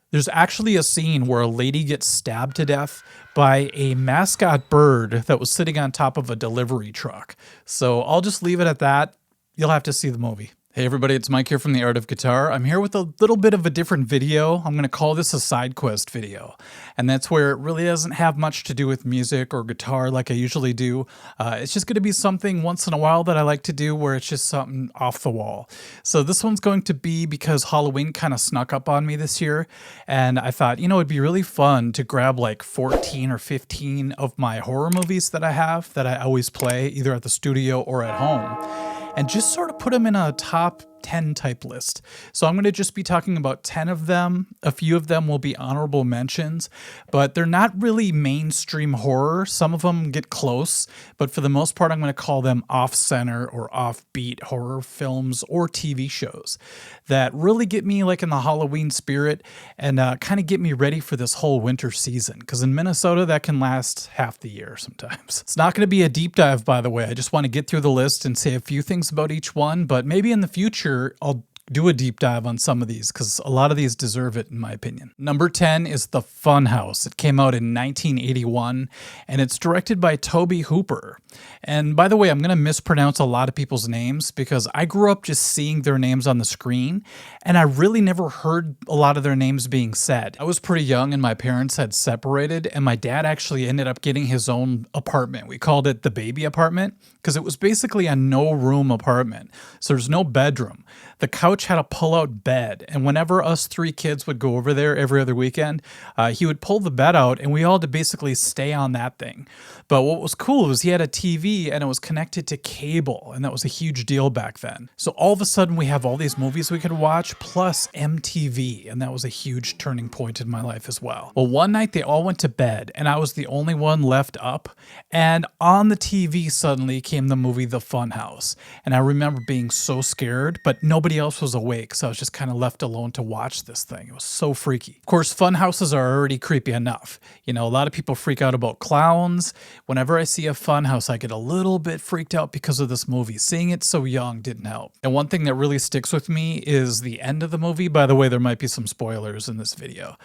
There's actually a scene where a lady gets stabbed to death by a mascot bird that was sitting on top of a delivery truck. So I'll just leave it at that. You'll have to see the movie. Hey everybody, it's Mike here from The Art of Guitar. I'm here with a little bit of a different video. I'm going to call this a side quest video. And that's where it really doesn't have much to do with music or guitar like I usually do. It's just going to be something once in a while that I like to do where it's just something off the wall. So this one's going to be because Halloween kind of snuck up on me this year. And I thought, it'd be really fun to grab like 14 or 15 of my horror movies that I have that I always play either at the studio or at home, and just sort of put them in a top 10 type list. So I'm going to just be talking about 10 of them. A few of them will be honorable mentions, but they're not really mainstream horror. Some of them get close, but for the most part, I'm going to call them off-center or offbeat horror films or TV shows that really get me like in the Halloween spirit and kind of get me ready for this whole winter season. Because in Minnesota, that can last half the year sometimes. It's not going to be a deep dive, by the way. I just want to get through the list and say a few things about each one, but maybe in the future, I'll do a deep dive on some of these because a lot of these deserve it in my opinion. Number 10 is The Funhouse. It came out in 1981 and it's directed by Tobe Hooper. And by the way, I'm going to mispronounce a lot of people's names because I grew up just seeing their names on the screen and I really never heard a lot of their names being said. I was pretty young and my parents had separated and my dad actually ended up getting his own apartment. We called it the baby apartment because it was basically a no room apartment. So there's no bedroom. The couch had a pull-out bed, and whenever us three kids would go over there every other weekend, he would pull the bed out, and we all had to basically stay on that thing. But what was cool was he had a TV, and it was connected to cable, and that was a huge deal back then. So all of a sudden, we have all these movies we could watch, plus MTV, and that was a huge turning point in my life as well. Well, one night they all went to bed, and I was the only one left up, and on the TV suddenly came the movie The Funhouse, and I remember being so scared, but nobody else was awake, so I was just kind of left alone to watch this thing. It was so freaky. Of course, fun houses are already creepy enough. A lot of people freak out about clowns. Whenever I see a fun house, I get a little bit freaked out because of this movie. Seeing it so young didn't help. And one thing that really sticks with me is the end of the movie. By the way, there might be some spoilers in this video.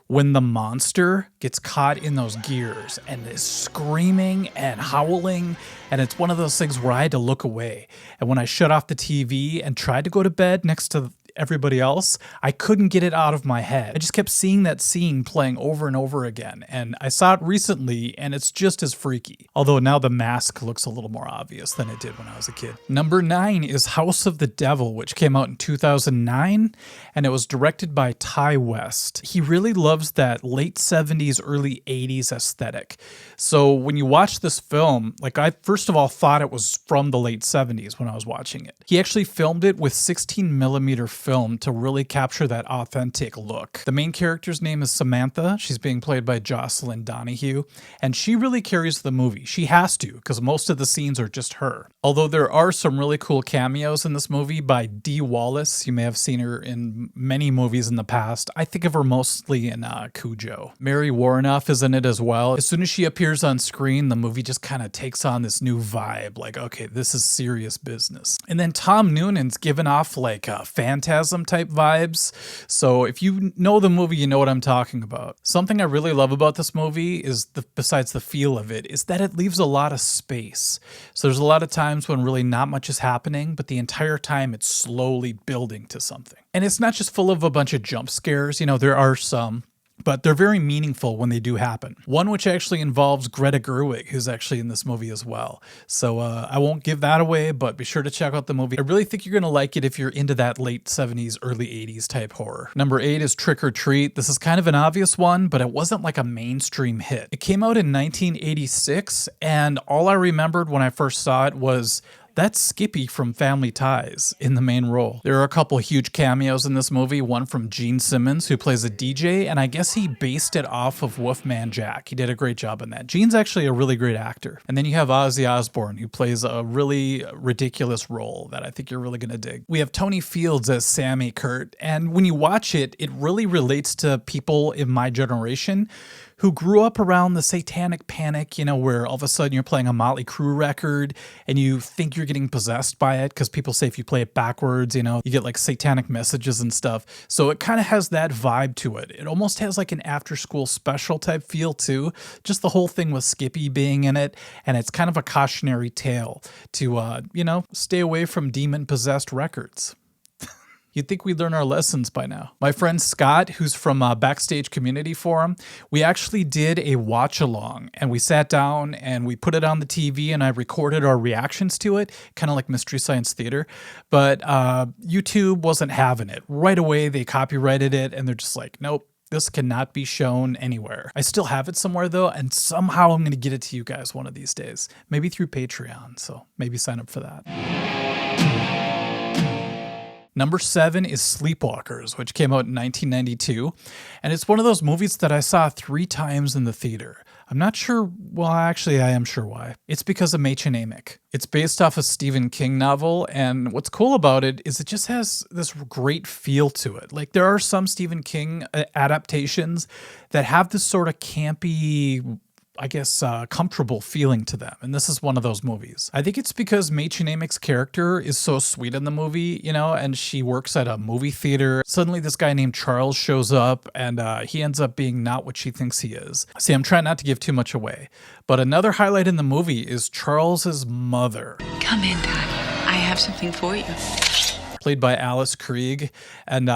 When the monster gets caught in those gears and is screaming and howling, and it's one of those things where I had to look away. And when I shut off the TV and tried to go to bed next to everybody else, I couldn't get it out of my head. I just kept seeing that scene playing over and over again, and I saw it recently, and it's just as freaky. Although now the mask looks a little more obvious than it did when I was a kid. Number 9 is House of the Devil, which came out in 2009, and it was directed by Ty West. He really loves that late 70s, early 80s aesthetic. So when you watch this film, I first of all thought it was from the late 70s when I was watching it. He actually filmed it with 16mm film to really capture that authentic look. The main character's name is Samantha. She's being played by Jocelyn Donahue, and she really carries the movie. She has to, because most of the scenes are just her. Although there are some really cool cameos in this movie by Dee Wallace. You may have seen her in many movies in the past. I think of her mostly in Cujo. Mary Warrenoff is in it as well. As soon as she appears on screen, the movie just kind of takes on this new vibe. Okay, this is serious business. And then Tom Noonan's given off Phantasm type vibes. So if you know the movie, you know what I'm talking about. Something I really love about this movie is, besides the feel of it, is that it leaves a lot of space. So there's a lot of times when really not much is happening, but the entire time it's slowly building to something. And it's not just full of a bunch of jump scares. There are some, but they're very meaningful when they do happen. One which actually involves Greta Gerwig, who's actually in this movie as well. So I won't give that away, but be sure to check out the movie. I really think you're going to like it if you're into that late 70s, early 80s type horror. Number 8 is Trick or Treat. This is kind of an obvious one, but it wasn't like a mainstream hit. It came out in 1986, and all I remembered when I first saw it was that's Skippy from Family Ties in the main role. There are a couple huge cameos in this movie, one from Gene Simmons, who plays a DJ, and I guess he based it off of Wolfman Jack. He did a great job in that. Gene's actually a really great actor. And then you have Ozzy Osbourne, who plays a really ridiculous role that I think you're really going to dig. We have Tony Fields as Sammy Kurt, and when you watch it, it really relates to people in my generation who grew up around the Satanic Panic, where all of a sudden you're playing a Motley Crue record and you think you're getting possessed by it because people say if you play it backwards, you get like satanic messages and stuff. So it kind of has that vibe to it. It almost has like an after school special type feel too. Just the whole thing with Skippy being in it. And it's kind of a cautionary tale to, stay away from demon possessed records. You'd think we'd learn our lessons by now. My friend Scott, who's from Backstage Community Forum, we actually did a watch along and we sat down and we put it on the TV and I recorded our reactions to it, kind of like Mystery Science Theater. But YouTube wasn't having it. Right away, they copyrighted it and they're just like, nope. This cannot be shown anywhere. I still have it somewhere though, and somehow I'm going to get it to you guys one of these days. Maybe through Patreon, so maybe sign up for that. Number 7 is Sleepwalkers, which came out in 1992, and it's one of those movies that I saw 3 times in the theater. I'm not sure, well, actually, I am sure why. It's because of Machen Amick. It's based off a Stephen King novel, and what's cool about it is it just has this great feel to it. Like, there are some Stephen King adaptations that have this sort of campy, comfortable feeling to them. And this is one of those movies. I think it's because Machen Amick's character is so sweet in the movie, and she works at a movie theater. Suddenly this guy named Charles shows up and he ends up being not what she thinks he is. See, I'm trying not to give too much away, but another highlight in the movie is Charles's mother. Come in, Dad. I have something for you. Played by Alice Krige. And,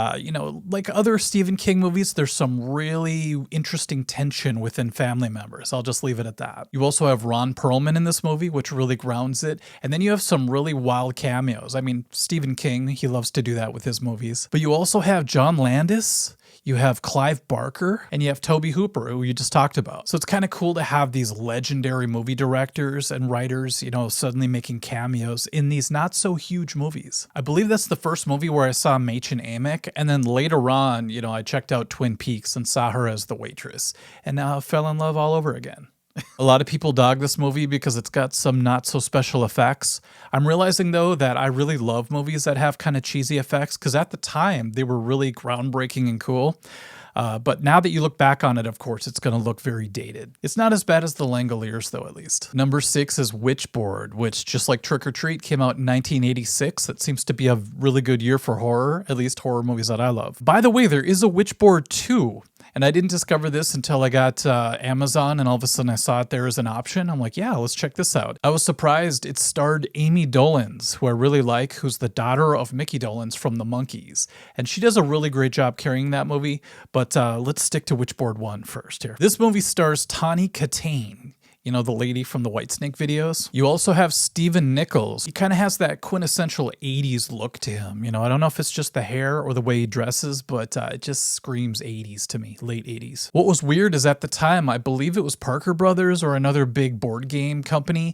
like other Stephen King movies, there's some really interesting tension within family members. I'll just leave it at that. You also have Ron Perlman in this movie, which really grounds it. And then you have some really wild cameos. I mean, Stephen King, he loves to do that with his movies. But you also have John Landis. You have Clive Barker, and you have Tobe Hooper, who you just talked about. So it's kind of cool to have these legendary movie directors and writers, suddenly making cameos in these not so huge movies. I believe that's the first movie where I saw Machen Amick, and then later on, I checked out Twin Peaks and saw her as the waitress, and now fell in love all over again. A lot of people dog this movie because it's got some not so special effects. I'm realizing though that I really love movies that have kind of cheesy effects because at the time they were really groundbreaking and cool. But now that you look back on it, of course, it's going to look very dated. It's not as bad as The Langoliers, though, at least. Number 6 is Witchboard, which, just like Trick or Treat, came out in 1986. That seems to be a really good year for horror, at least horror movies that I love. By the way, there is a Witchboard 2. And I didn't discover this until I got Amazon, and all of a sudden I saw it there as an option. I'm like, yeah, let's check this out. I was surprised it starred Amy Dolenz, who I really like, who's the daughter of Mickey Dolenz from The Monkees. And she does a really great job carrying that movie, but let's stick to Witchboard 1 first here. This movie stars Tawny Kitaen. The lady from the Whitesnake videos. You also have Stephen Nichols. He kind of has that quintessential 80s look to him. I don't know if it's just the hair or the way he dresses, but it just screams 80s to me, late 80s. What was weird is at the time, I believe it was Parker Brothers or another big board game company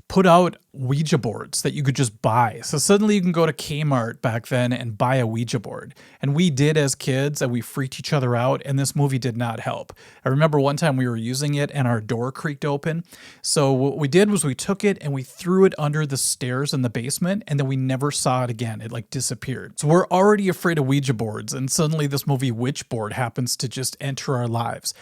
put out Ouija boards that you could just buy. So suddenly you can go to Kmart back then and buy a Ouija board. And we did as kids, and we freaked each other out, and this movie did not help. I remember one time we were using it and our door creaked open. So what we did was we took it and we threw it under the stairs in the basement, and then we never saw it again. It disappeared. So we're already afraid of Ouija boards, and suddenly this movie Witchboard happens to just enter our lives.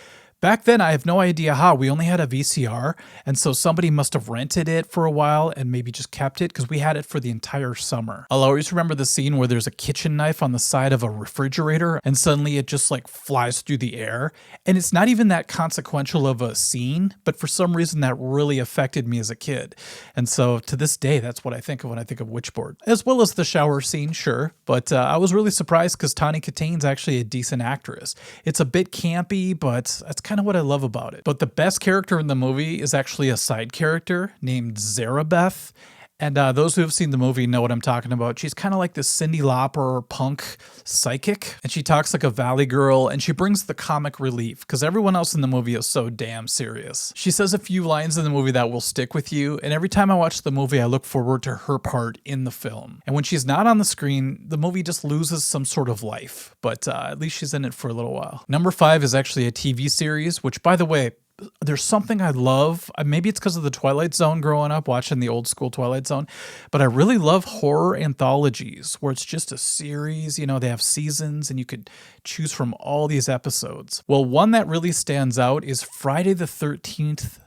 Back then, I have no idea how. We only had a VCR, and so somebody must have rented it for a while and maybe just kept it because we had it for the entire summer. I'll always remember the scene where there's a kitchen knife on the side of a refrigerator and suddenly it just flies through the air. And it's not even that consequential of a scene, but for some reason that really affected me as a kid. And so to this day, that's what I think of when I think of Witchboard. As well as the shower scene, sure. But I was really surprised because Tawny Kitaen's actually a decent actress. It's a bit campy, but that's kind of what I love about it. But the best character in the movie is actually a side character named Zarabeth. And those who have seen the movie know what I'm talking about. She's kind of like this Cyndi Lauper punk psychic. And she talks like a valley girl, and she brings the comic relief because everyone else in the movie is so damn serious. She says a few lines in the movie that will stick with you. And every time I watch the movie, I look forward to her part in the film. And when she's not on the screen, the movie just loses some sort of life. But at least she's in it for a little while. Number 5 is actually a TV series, which, by the way, there's something I love. Maybe it's because of the Twilight Zone growing up, watching the old school Twilight Zone, but I really love horror anthologies where it's just a series. They have seasons and you could choose from all these episodes. Well, one that really stands out is Friday the 13th.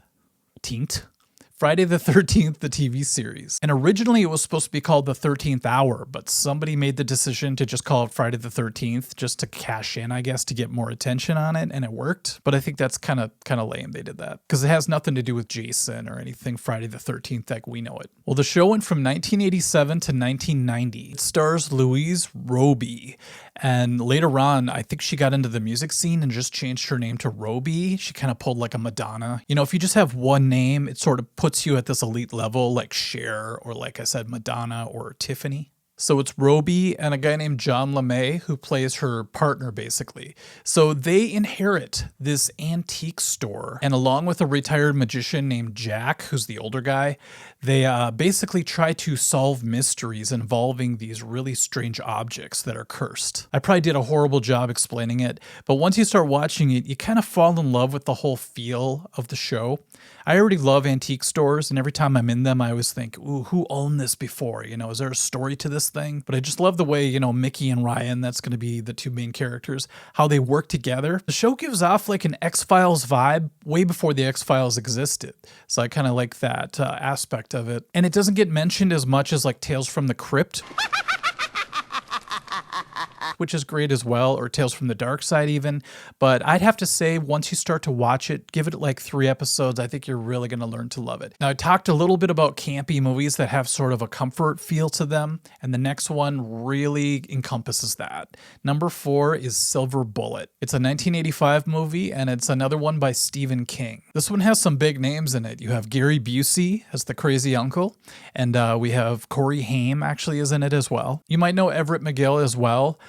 Friday the 13th, the TV series. And originally it was supposed to be called the 13th Hour, but somebody made the decision to just call it Friday the 13th just to cash in, I guess, to get more attention on it, and it worked. But I think that's kind of lame they did that because it has nothing to do with Jason or anything Friday the 13th like we know it. Well, the show went from 1987 to 1990. It stars Louise Roby. And later on, I think she got into the music scene and just changed her name to Roby. She kind of pulled like a Madonna. If you just have one name, it sort of puts you at this elite level like Cher or, like I said, Madonna or Tiffany. So it's Roby and a guy named John LeMay who plays her partner, basically. So they inherit this antique store, and along with a retired magician named Jack, who's the older guy, they basically try to solve mysteries involving these really strange objects that are cursed. I probably did a horrible job explaining it, but once you start watching it, you kind of fall in love with the whole feel of the show. I already love antique stores, and every time I'm in them, I always think, ooh, who owned this before? Is there a story to this thing? But I just love the way, Mickey and Ryan, that's going to be the two main characters, how they work together. The show gives off like an X-Files vibe way before the X-Files existed. So I kind of like that aspect of it. And it doesn't get mentioned as much as like Tales from the Crypt, which is great as well, or Tales from the Dark Side even. But I'd have to say, once you start to watch it, give it like 3 episodes, I think you're really going to learn to love it. Now, I talked a little bit about campy movies that have sort of a comfort feel to them, and the next one really encompasses that. Number 4 is Silver Bullet. It's a 1985 movie, and it's another one by Stephen King. This one has some big names in it. You have Gary Busey as the crazy uncle, and we have Corey Haim actually is in it as well. You might know Everett McGill as well.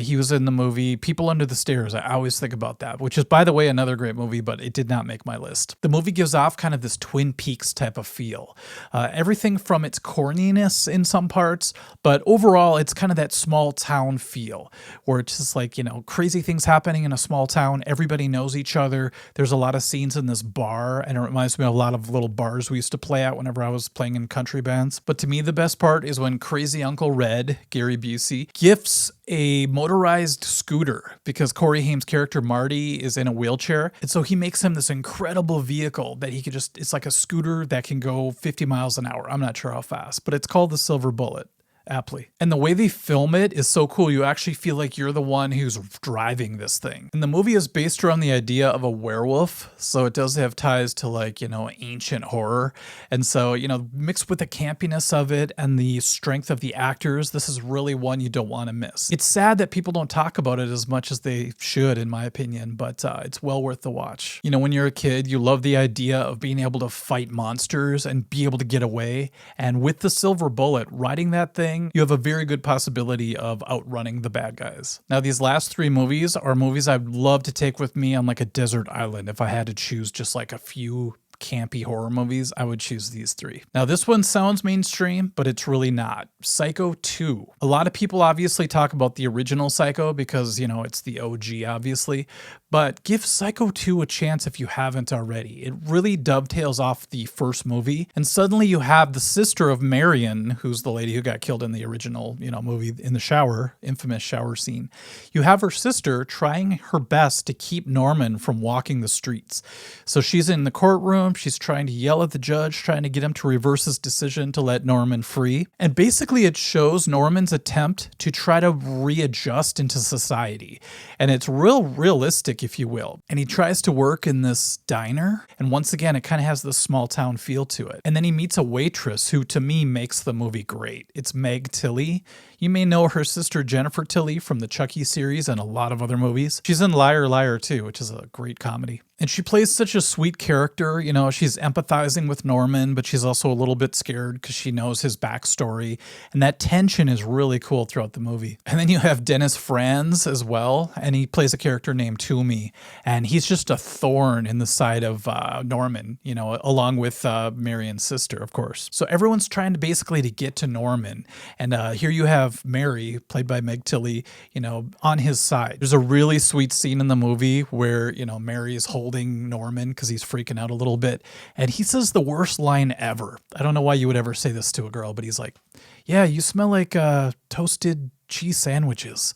He was in the movie People Under the Stairs. I always think about that, which is, by the way, another great movie, but it did not make my list. The movie gives off kind of this Twin Peaks type of feel. Everything from its corniness in some parts, but overall, it's kind of that small town feel where it's just like, crazy things happening in a small town. Everybody knows each other. There's a lot of scenes in this bar, and it reminds me of a lot of little bars we used to play at whenever I was playing in country bands. But to me, the best part is when Crazy Uncle Red, Gary Busey, gifts a motorized scooter because Corey Haim's character Marty is in a wheelchair. And so he makes him this incredible vehicle that he could it's like a scooter that can go 50 miles an hour. I'm not sure how fast, but it's called the Silver Bullet. Aptly. And the way they film it is so cool. You actually feel like you're the one who's driving this thing. And the movie is based around the idea of a werewolf. So it does have ties to like, ancient horror. And so, mixed with the campiness of it and the strength of the actors, this is really one you don't want to miss. It's sad that people don't talk about it as much as they should, in my opinion, but it's well worth the watch. When you're a kid, you love the idea of being able to fight monsters and be able to get away. And with the Silver Bullet, riding that thing, you have a very good possibility of outrunning the bad guys. Now, these last 3 movies are movies I'd love to take with me on like a desert island. If I had to choose just like a few campy horror movies, I would choose these 3. Now, this one sounds mainstream, but it's really not. Psycho 2. A lot of people obviously talk about the original Psycho because, it's the OG, obviously, but give Psycho 2 a chance if you haven't already. It really dovetails off the first movie, and suddenly you have the sister of Marion, who's the lady who got killed in the original, movie in the shower, infamous shower scene. You have her sister trying her best to keep Norman from walking the streets. So she's in the courtroom, she's trying to yell at the judge, trying to get him to reverse his decision to let Norman free. And basically it shows Norman's attempt to try to readjust into society. And it's realistic, if you will. And he tries to work in this diner. And once again, it kind of has this small town feel to it. And then he meets a waitress who, to me, makes the movie great. It's Meg Tilly. You may know her sister Jennifer Tilly from the Chucky series and a lot of other movies. She's in Liar Liar too, which is a great comedy. And she plays such a sweet character. She's empathizing with Norman, but she's also a little bit scared because she knows his backstory. And that tension is really cool throughout the movie. And then you have Dennis Franz as well, and he plays a character named Toomey. And he's just a thorn in the side of Norman, along with Marion's sister, of course. So everyone's trying to basically to get to Norman. And here you have Mary, played by Meg Tilly, on his side. There's a really sweet scene in the movie where, Mary is holding scolding Norman because he's freaking out a little bit. And he says the worst line ever. I don't know why you would ever say this to a girl, but he's like, yeah, you smell like toasted cheese sandwiches.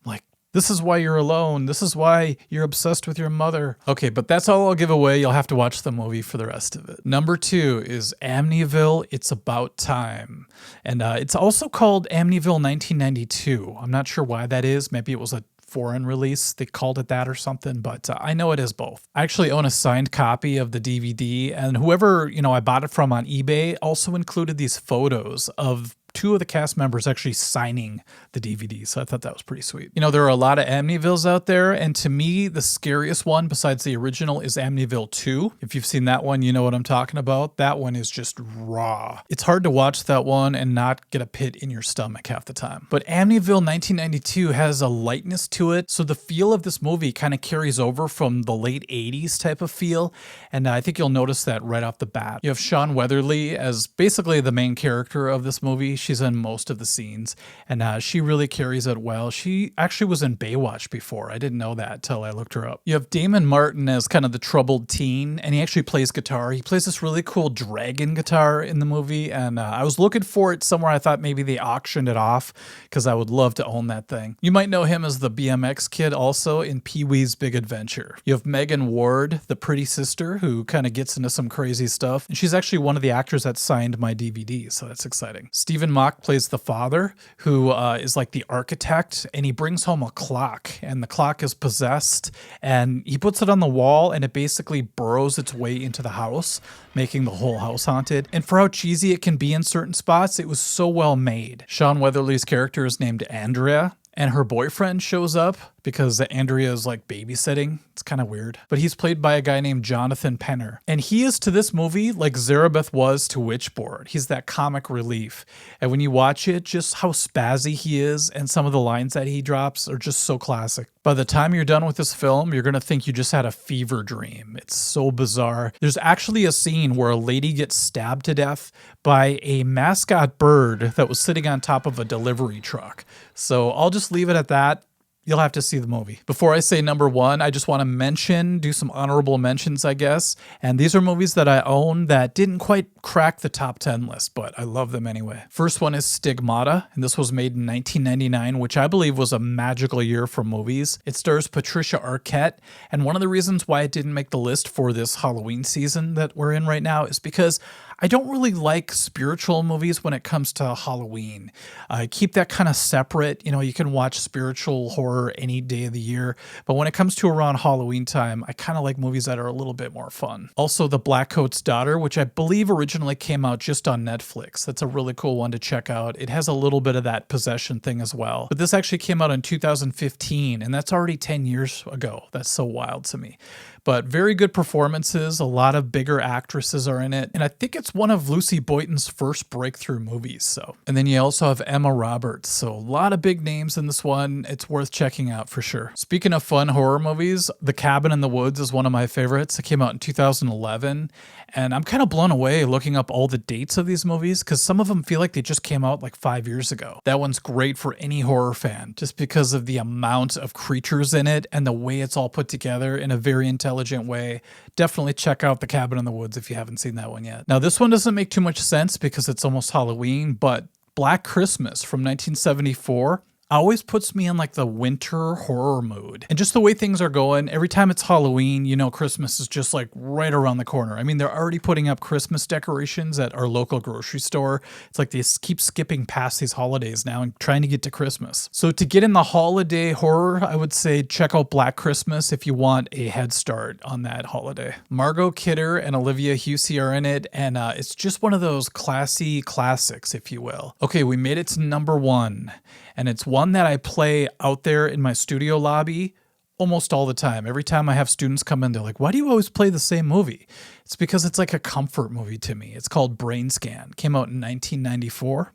I'm like, this is why you're alone. This is why you're obsessed with your mother. Okay, but that's all I'll give away. You'll have to watch the movie for the rest of it. Number 2 is Amityville, It's About Time. And it's also called Amityville 1992. I'm not sure why that is. Maybe it was a foreign release. They called it that or something, but I know it is both. I actually own a signed copy of the DVD, and whoever, I bought it from on eBay also included these photos of 2 of the cast members actually signing the DVD. So I thought that was pretty sweet. There are a lot of Amityvilles out there. And to me, the scariest one besides the original is Amityville 2. If you've seen that one, you know what I'm talking about. That one is just raw. It's hard to watch that one and not get a pit in your stomach half the time. But Amityville 1992 has a lightness to it. So the feel of this movie kind of carries over from the late 80s type of feel. And I think you'll notice that right off the bat. You have Sean Weatherly as basically the main character of this movie. She's in most of the scenes, and she really carries it well. She actually was in Baywatch before. I didn't know that till I looked her up. You have Damon Martin as kind of the troubled teen, and he actually plays guitar. He plays this really cool dragon guitar in the movie, and I was looking for it somewhere. I thought maybe they auctioned it off because I would love to own that thing. You might know him as the BMX kid also in Pee-wee's Big Adventure. You have Megan Ward, the pretty sister, who kind of gets into some crazy stuff, and she's actually one of the actors that signed my DVD, so that's exciting. Stephen Mock plays the father, who is like the architect, and he brings home a clock, and the clock is possessed, and he puts it on the wall, and it basically burrows its way into the house, making the whole house haunted. And for how cheesy it can be in certain spots, it was so well made. Sean Weatherly's character is named Andrea, and her boyfriend shows up because Andrea is like babysitting. It's kind of weird. But he's played by a guy named Jonathan Penner. And he is to this movie like Zarabeth was to Witchboard. He's that comic relief. And when you watch it, just how spazzy he is and some of the lines that he drops are just so classic. By the time you're done with this film, you're going to think you just had a fever dream. It's so bizarre. There's actually a scene where a lady gets stabbed to death by a mascot bird that was sitting on top of a delivery truck. So I'll just leave it at that. You'll have to see the movie. Before I say number 1, I just want to do some honorable mentions, I guess. And these are movies that I own that didn't quite crack the top 10 list, but I love them anyway. First one is Stigmata, and this was made in 1999, which I believe was a magical year for movies. It stars Patricia Arquette, and one of the reasons why it didn't make the list for this Halloween season that we're in right now is because I don't really like spiritual movies when it comes to Halloween. I keep that kind of separate. You can watch spiritual horror any day of the year, but when it comes to around Halloween time, I kind of like movies that are a little bit more fun. Also, The Blackcoat's Daughter, which I believe originally came out just on Netflix. That's a really cool one to check out. It has a little bit of that possession thing as well. But this actually came out in 2015, and that's already 10 years ago. That's so wild to me. But very good performances. A lot of bigger actresses are in it. And I think it's one of Lucy Boynton's first breakthrough movies. And then you also have Emma Roberts. So a lot of big names in this one. It's worth checking out for sure. Speaking of fun horror movies, The Cabin in the Woods is one of my favorites. It came out in 2011. And I'm kind of blown away looking up all the dates of these movies because some of them feel like they just came out like 5 years ago. That one's great for any horror fan just because of the amount of creatures in it and the way it's all put together in a very intelligent way. Definitely check out The Cabin in the Woods if you haven't seen that one yet. Now, this one doesn't make too much sense because it's almost Halloween, but Black Christmas from 1974 always puts me in like the winter horror mood. And just the way things are going, every time it's Halloween, Christmas is just like right around the corner. I mean, they're already putting up Christmas decorations at our local grocery store. It's like they keep skipping past these holidays now and trying to get to Christmas. So to get in the holiday horror, I would say check out Black Christmas if you want a head start on that holiday. Margot Kidder and Olivia Hussey are in it, and it's just one of those classy classics, if you will. Okay, we made it to number 1. And it's one that I play out there in my studio lobby almost all the time. Every time I have students come in, they're like, why do you always play the same movie? It's because it's like a comfort movie to me. It's called Brain Scan. Came out in 1994.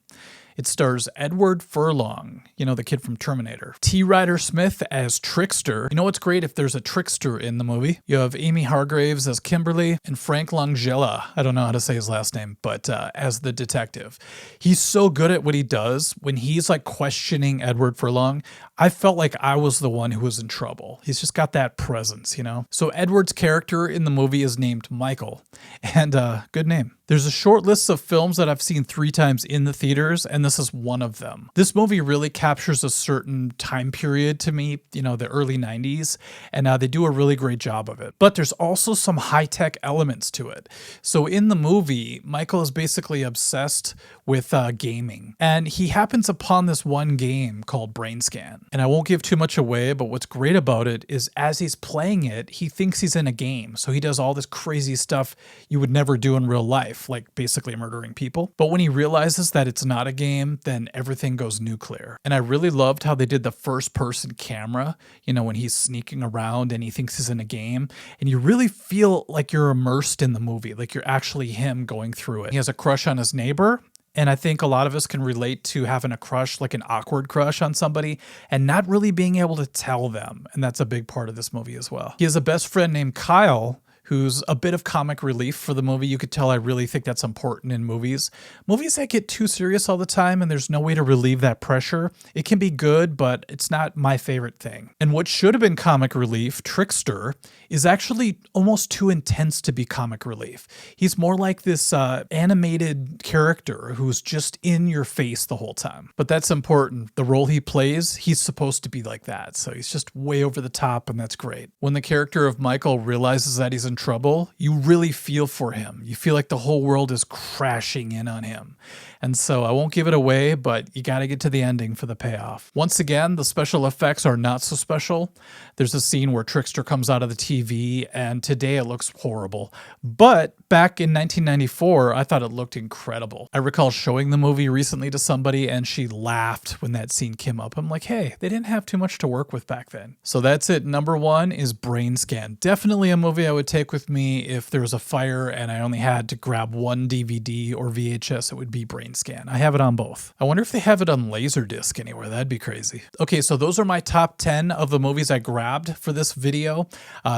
It stars Edward Furlong, you know, the kid from Terminator. T. Ryder Smith as Trickster. You know what's great if there's a trickster in the movie? You have Amy Hargraves as Kimberly and Frank Langella, I don't know how to say his last name, but as the detective. He's so good at what he does. When he's like questioning Edward Furlong, I felt like I was the one who was in trouble. He's just got that presence, you know? So Edward's character in the movie is named Michael, and good name. There's a short list of films that I've seen 3 times in the theaters, and this is one of them. This movie really captures a certain time period to me, you know, the early 90s, and they do a really great job of it. But there's also some high-tech elements to it. So in the movie, Michael is basically obsessed with gaming, and he happens upon this one game called Brain Scan. And I won't give too much away, but what's great about it is as he's playing it, he thinks he's in a game. So he does all this crazy stuff you would never do in real life, like basically murdering people. But when he realizes that it's not a game, then everything goes nuclear. And I really loved how they did the first person camera, you know, when he's sneaking around and he thinks he's in a game. And you really feel like you're immersed in the movie, like you're actually him going through it. He has a crush on his neighbor. And I think a lot of us can relate to having a crush, like an awkward crush on somebody, and not really being able to tell them. And that's a big part of this movie as well. He has a best friend named Kyle, who's a bit of comic relief for the movie. You could tell I really think that's important in movies. Movies that get too serious all the time and there's no way to relieve that pressure, it can be good, but it's not my favorite thing. And what should have been comic relief, Trickster, is actually almost too intense to be comic relief. He's more like this animated character who's just in your face the whole time. But that's important. The role he plays, he's supposed to be like that. So he's just way over the top, and that's great. When the character of Michael realizes that he's in trouble, you really feel for him. You feel like the whole world is crashing in on him. And so I won't give it away, but you got to get to the ending for the payoff. Once again, the special effects are not so special. There's a scene where Trickster comes out of the TV, and today it looks horrible. But back in 1994, I thought it looked incredible. I recall showing the movie recently to somebody, and she laughed when that scene came up. I'm like, hey, they didn't have too much to work with back then. So that's it. Number 1 is Brain Scan. Definitely a movie I would take with me if there was a fire and I only had to grab one DVD or VHS. It would be Brain Scan. I have it on both. I wonder if they have it on Laserdisc anywhere. That'd be crazy. Okay, so those are my top 10 of the movies I grabbed for this video.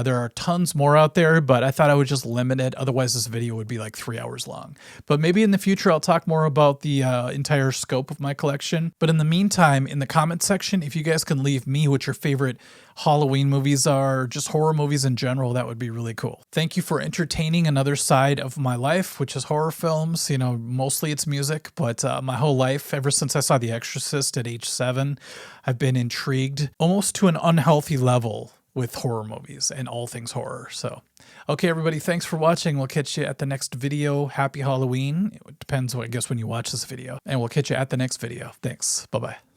There are tons more out there, but I thought I would just limit it. Otherwise, this video would be like 3 hours long. But maybe in the future, I'll talk more about the entire scope of my collection. But in the meantime, in the comment section, if you guys can leave me what your favorite Halloween movies are, just horror movies in general, that would be really cool. Thank you for entertaining another side of my life, which is horror films. You know, mostly it's music, but my whole life, ever since I saw The Exorcist at age 7, I've been intrigued almost to an unhealthy level with horror movies and all things horror. So, okay, everybody, thanks for watching. We'll catch you at the next video. Happy Halloween. It depends, I guess, when you watch this video. And we'll catch you at the next video. Thanks. Bye-bye.